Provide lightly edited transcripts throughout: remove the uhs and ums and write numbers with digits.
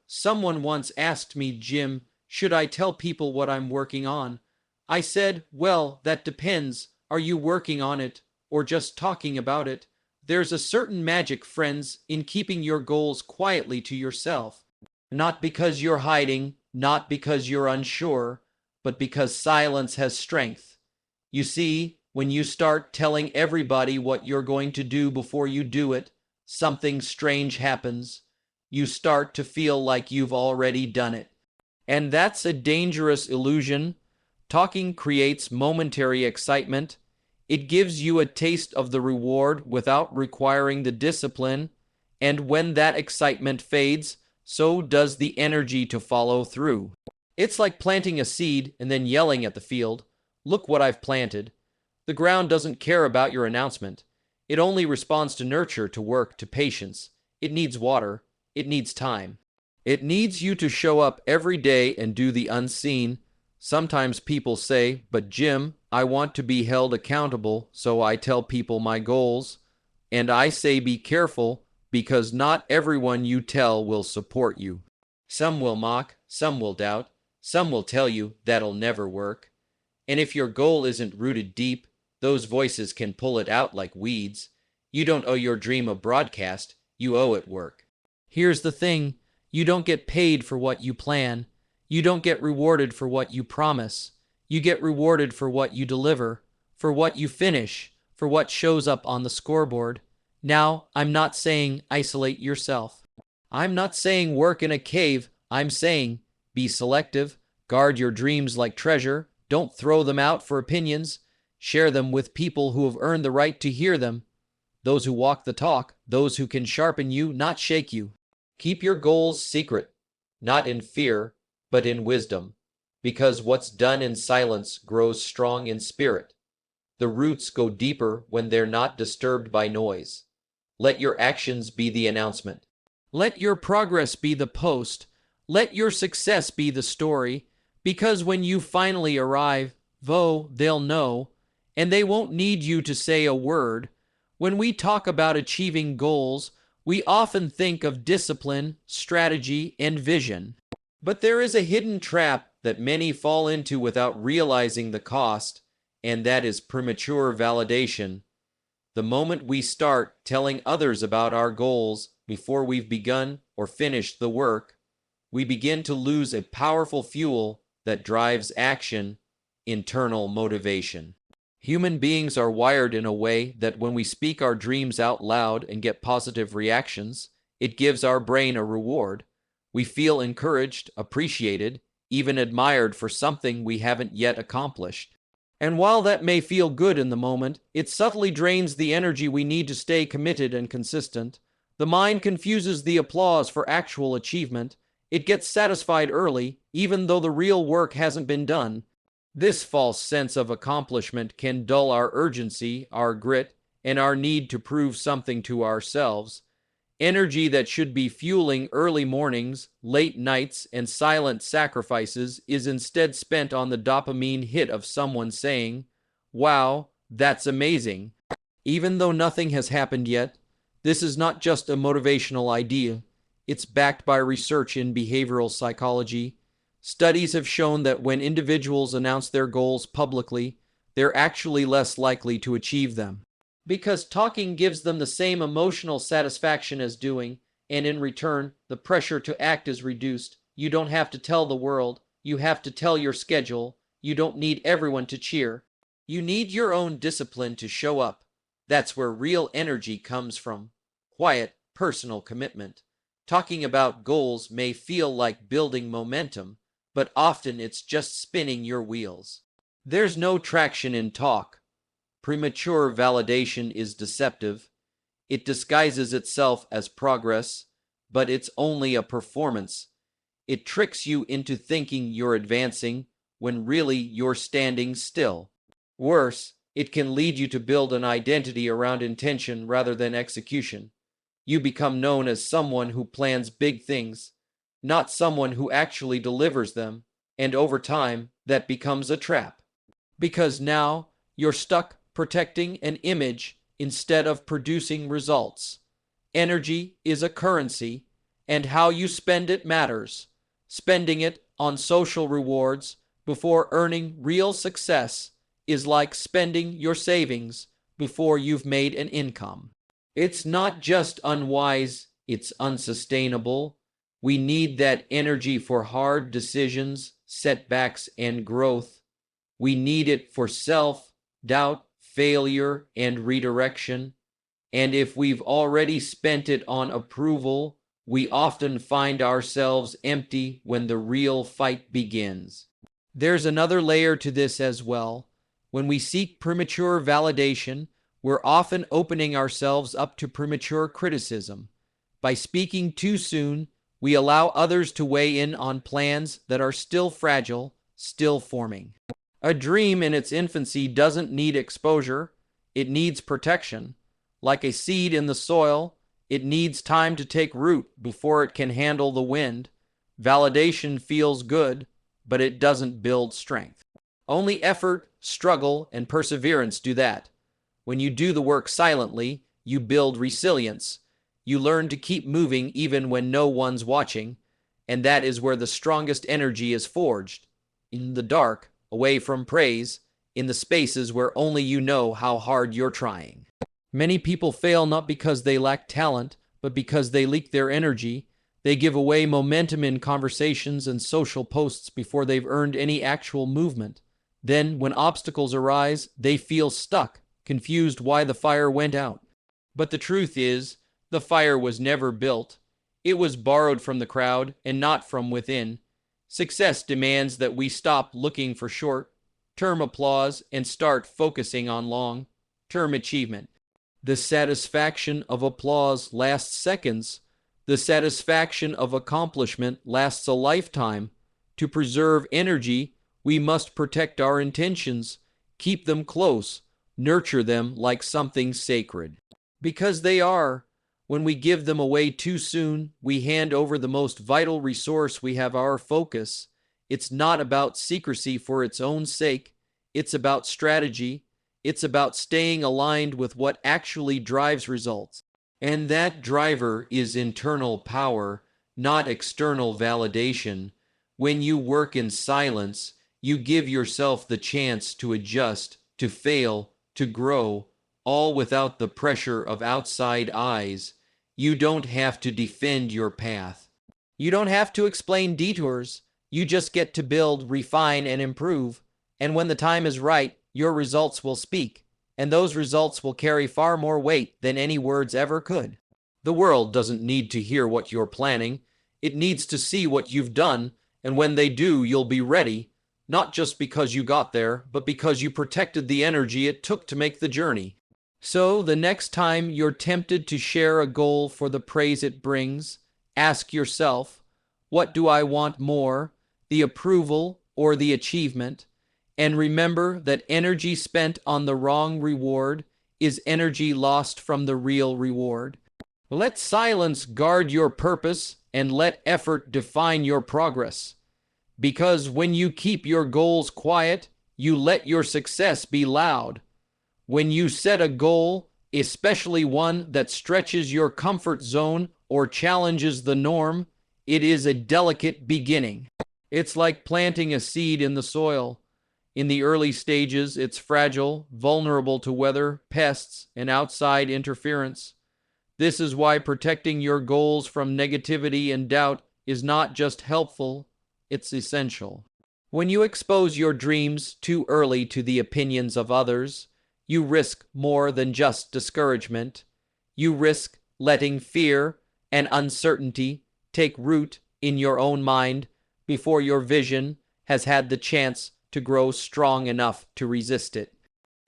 Someone once asked me, Jim, should I tell people what I'm working on? I said, well, that depends. Are you working on it or just talking about it? There's a certain magic, friends, in keeping your goals quietly to yourself. Not because you're hiding, not because you're unsure, but because silence has strength. You see, when you start telling everybody what you're going to do before you do it, something strange happens. You start to feel like you've already done it. And that's a dangerous illusion. Talking creates momentary excitement. It gives you a taste of the reward without requiring the discipline. And when that excitement fades, so does the energy to follow through. It's like planting a seed and then yelling at the field, look what I've planted. The ground doesn't care about your announcement. It only responds to nurture, to work, to patience. It needs water. It needs time. It needs you to show up every day and do the unseen. Sometimes people say, but Jim, I want to be held accountable, so I tell people my goals. And I say be careful, because not everyone you tell will support you. Some will mock, some will doubt, some will tell you that'll never work. And if your goal isn't rooted deep, those voices can pull it out like weeds. You don't owe your dream a broadcast, you owe it work. Here's the thing, you don't get paid for what you plan. You don't get rewarded for what you promise. You get rewarded for what you deliver, for what you finish, for what shows up on the scoreboard. Now, I'm not saying isolate yourself. I'm not saying work in a cave. I'm saying be selective, guard your dreams like treasure, don't throw them out for opinions, share them with people who have earned the right to hear them, those who walk the talk, those who can sharpen you, not shake you. Keep your goals secret, not in fear, but in wisdom, because what's done in silence grows strong in spirit. The roots go deeper when they're not disturbed by noise. Let your actions be the announcement. Let your progress be the post. Let your success be the story, because when you finally arrive, they'll know, and they won't need you to say a word. When we talk about achieving goals, we often think of discipline, strategy, and vision. But there is a hidden trap that many fall into without realizing the cost, and that is premature validation. The moment we start telling others about our goals before we've begun or finished the work, we begin to lose a powerful fuel that drives action, internal motivation. Human beings are wired in a way that when we speak our dreams out loud and get positive reactions, it gives our brain a reward. We feel encouraged, appreciated, even admired for something we haven't yet accomplished. And while that may feel good in the moment, it subtly drains the energy we need to stay committed and consistent. The mind confuses the applause for actual achievement. It gets satisfied early, even though the real work hasn't been done. This false sense of accomplishment can dull our urgency, our grit, and our need to prove something to ourselves. Energy that should be fueling early mornings, late nights, and silent sacrifices is instead spent on the dopamine hit of someone saying, "Wow, that's amazing." Even though nothing has happened yet, this is not just a motivational idea. It's backed by research in behavioral psychology. Studies have shown that when individuals announce their goals publicly, they're actually less likely to achieve them. Because talking gives them the same emotional satisfaction as doing, and in return, the pressure to act is reduced. You don't have to tell the world. You have to tell your schedule. You don't need everyone to cheer. You need your own discipline to show up. That's where real energy comes from. Quiet, personal commitment. Talking about goals may feel like building momentum, but often it's just spinning your wheels. There's no traction in talk. Premature validation is deceptive. It disguises itself as progress, but it's only a performance. It tricks you into thinking you're advancing when really you're standing still. Worse, it can lead you to build an identity around intention rather than execution. You become known as someone who plans big things, not someone who actually delivers them, and over time, that becomes a trap. Because now, you're stuck protecting an image instead of producing results. Energy is a currency, And how you spend it matters. Spending it on social rewards before earning real success is like spending your savings before you've made an income. It's not just unwise, it's unsustainable. We need that energy for hard decisions, setbacks, and growth. We need it for self-doubt, failure, and redirection. And if we've already spent it on approval, we often find ourselves empty when the real fight begins. There's another layer to this as well. When we seek premature validation, we're often opening ourselves up to premature criticism. By speaking too soon, we allow others to weigh in on plans that are still fragile, still forming. A dream in its infancy doesn't need exposure, it needs protection. Like a seed in the soil, it needs time to take root before it can handle the wind. Validation feels good, but it doesn't build strength. Only effort, struggle, and perseverance do that. When you do the work silently, you build resilience. You learn to keep moving even when no one's watching, and that is where the strongest energy is forged. In the dark, away from praise, in the spaces where only you know how hard you're trying. Many people fail not because they lack talent, but because they leak their energy. They give away momentum in conversations and social posts before they've earned any actual movement. Then, when obstacles arise, they feel stuck, confused why the fire went out. But the truth is, the fire was never built. It was borrowed from the crowd and not from within. Success demands that we stop looking for short-term applause and start focusing on long-term achievement. The satisfaction of applause lasts seconds. The satisfaction of accomplishment lasts a lifetime. To preserve energy, we must protect our intentions, keep them close, nurture them like something sacred. Because they are. When we give them away too soon, we hand over the most vital resource we have, our focus. It's not about secrecy for its own sake. It's about strategy. It's about staying aligned with what actually drives results. And that driver is internal power, not external validation. When you work in silence, you give yourself the chance to adjust, to fail, to grow, all without the pressure of outside eyes. You don't have to defend your path. You don't have to explain detours. You just get to build, refine, and improve. And when the time is right, your results will speak. And those results will carry far more weight than any words ever could. The world doesn't need to hear what you're planning. It needs to see what you've done, and when they do, you'll be ready, not just because you got there, but because you protected the energy it took to make the journey. So, the next time you're tempted to share a goal for the praise it brings, ask yourself, what do I want more, the approval or the achievement? And remember that energy spent on the wrong reward is energy lost from the real reward. Let silence guard your purpose and let effort define your progress. Because when you keep your goals quiet, you let your success be loud. When you set a goal, especially one that stretches your comfort zone or challenges the norm, it is a delicate beginning. It's like planting a seed in the soil. In the early stages, it's fragile, vulnerable to weather, pests, and outside interference. This is why protecting your goals from negativity and doubt is not just helpful, it's essential. When you expose your dreams too early to the opinions of others, you risk more than just discouragement. You risk letting fear and uncertainty take root in your own mind before your vision has had the chance to grow strong enough to resist it.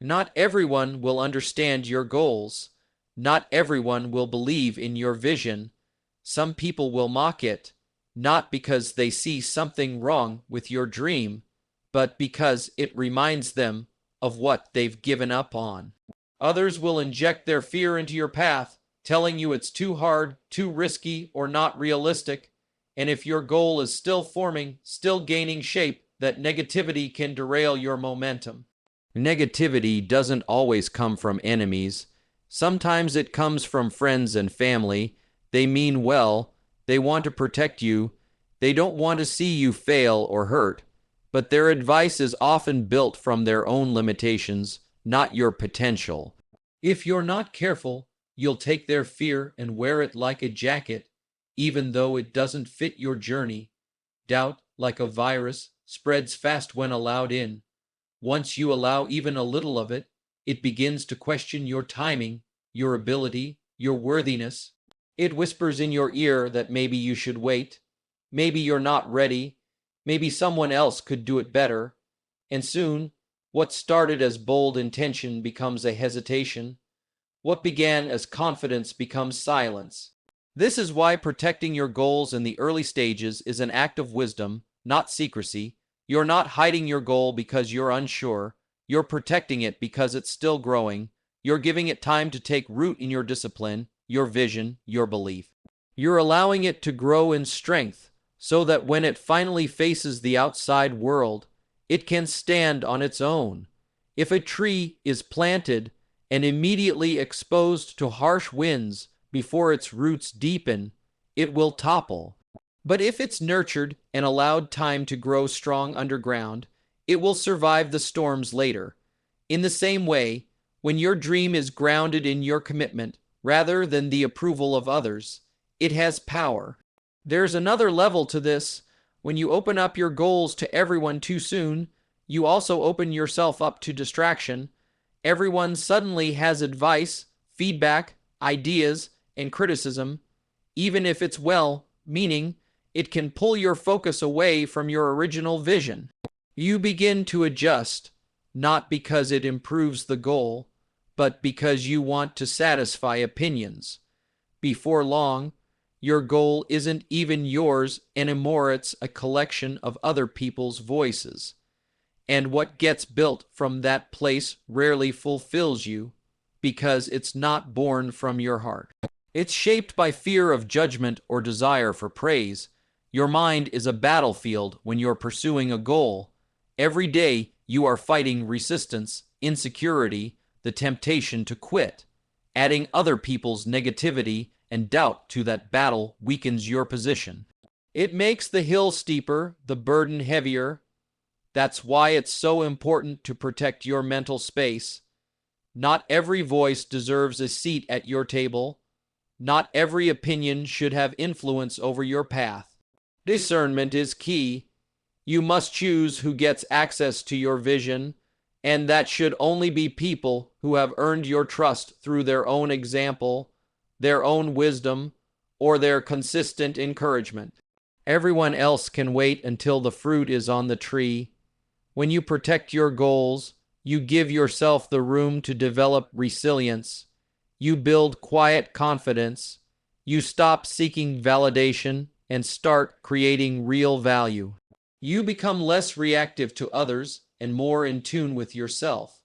Not everyone will understand your goals. Not everyone will believe in your vision. Some people will mock it, not because they see something wrong with your dream, but because it reminds them of what they've given up on. Others will inject their fear into your path, telling you it's too hard, too risky, or not realistic. And if your goal is still forming, still gaining shape, that negativity can derail your momentum. Negativity doesn't always come from enemies. Sometimes it comes from friends and family. They mean well. They want to protect you. They don't want to see you fail or hurt. But their advice is often built from their own limitations, not your potential. If you're not careful, you'll take their fear and wear it like a jacket, even though it doesn't fit your journey. Doubt, like a virus, spreads fast when allowed in. Once you allow even a little of it, it begins to question your timing, your ability, your worthiness. It whispers in your ear that maybe you should wait, maybe you're not ready, maybe someone else could do it better. And soon, what started as bold intention becomes a hesitation. What began as confidence becomes silence. This is why protecting your goals in the early stages is an act of wisdom, not secrecy. You're not hiding your goal because you're unsure. You're protecting it because it's still growing. You're giving it time to take root in your discipline, your vision, your belief. You're allowing it to grow in strength so that when it finally faces the outside world, it can stand on its own. If a tree is planted and immediately exposed to harsh winds before its roots deepen, it will topple. But if it's nurtured and allowed time to grow strong underground, it will survive the storms later. In the same way, when your dream is grounded in your commitment rather than the approval of others, it has power. There's another level to this. When you open up your goals to everyone too soon, you also open yourself up to distraction. Everyone suddenly has advice, feedback, ideas, and criticism. Even if it's well-meaning, it can pull your focus away from your original vision. You begin to adjust, not because it improves the goal, but because you want to satisfy opinions. Before long, your goal isn't even yours anymore, it's a collection of other people's voices. And what gets built from that place rarely fulfills you, because it's not born from your heart. It's shaped by fear of judgment or desire for praise. Your mind is a battlefield when you're pursuing a goal. Every day you are fighting resistance, insecurity, the temptation to quit. Adding other people's negativity and doubt to that battle weakens your position. It makes the hill steeper, the burden heavier. That's why it's so important to protect your mental space. Not every voice deserves a seat at your table. Not every opinion should have influence over your path. Discernment is key. You must choose who gets access to your vision, and that should only be people who have earned your trust through their own example, their own wisdom, or their consistent encouragement. Everyone else can wait until the fruit is on the tree. When you protect your goals, you give yourself the room to develop resilience. You build quiet confidence. You stop seeking validation and start creating real value. You become less reactive to others and more in tune with yourself.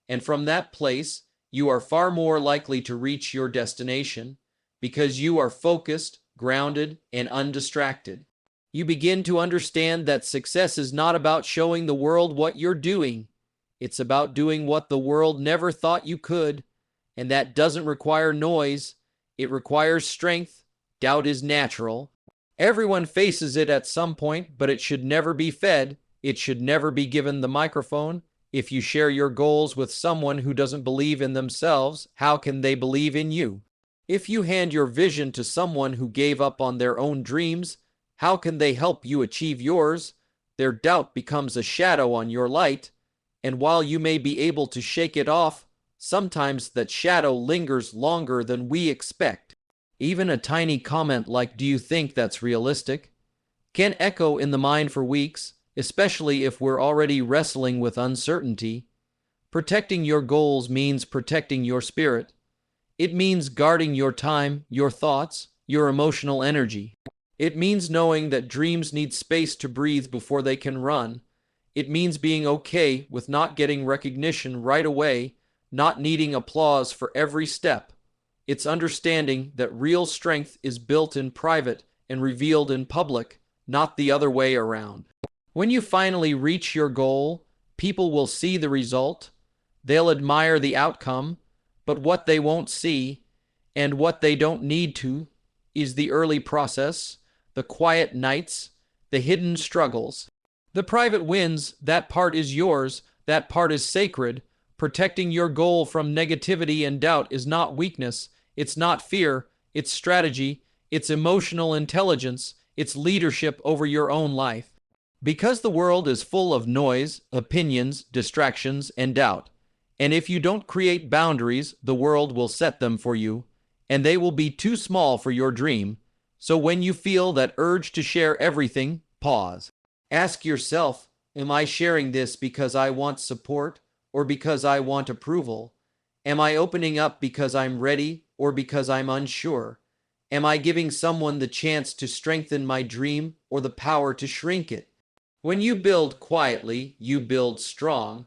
And from that place, you are far more likely to reach your destination because you are focused, grounded, and undistracted. You begin to understand that success is not about showing the world what you're doing. It's about doing what the world never thought you could. And that doesn't require noise. It requires strength. Doubt is natural. Everyone faces it at some point, but it should never be fed. It should never be given the microphone. If you share your goals with someone who doesn't believe in themselves, how can they believe in you? If you hand your vision to someone who gave up on their own dreams, how can they help you achieve yours? Their doubt becomes a shadow on your light, and while you may be able to shake it off, sometimes that shadow lingers longer than we expect. Even a tiny comment like, "Do you think that's realistic?" can echo in the mind for weeks, especially if we're already wrestling with uncertainty. Protecting your goals means protecting your spirit. It means guarding your time, your thoughts, your emotional energy. It means knowing that dreams need space to breathe before they can run. It means being okay with not getting recognition right away, not needing applause for every step. It's understanding that real strength is built in private and revealed in public, not the other way around. When you finally reach your goal, people will see the result. They'll admire the outcome, but what they won't see, and what they don't need to, is the early process, the quiet nights, the hidden struggles. The private wins, that part is yours, that part is sacred. Protecting your goal from negativity and doubt is not weakness, it's not fear, it's strategy, it's emotional intelligence, it's leadership over your own life. Because the world is full of noise, opinions, distractions, and doubt. And if you don't create boundaries, the world will set them for you, and they will be too small for your dream. So when you feel that urge to share everything, pause. Ask yourself, am I sharing this because I want support or because I want approval? Am I opening up because I'm ready or because I'm unsure? Am I giving someone the chance to strengthen my dream or the power to shrink it? When you build quietly, you build strong.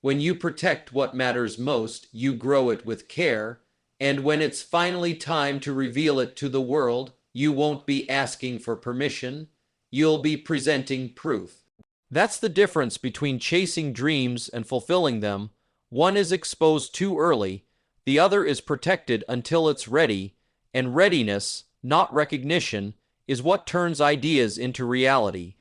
When you protect what matters most, you grow it with care. And when it's finally time to reveal it to the world, you won't be asking for permission. You'll be presenting proof. That's the difference between chasing dreams and fulfilling them. One is exposed too early, the other is protected until it's ready, and readiness, not recognition, is what turns ideas into reality.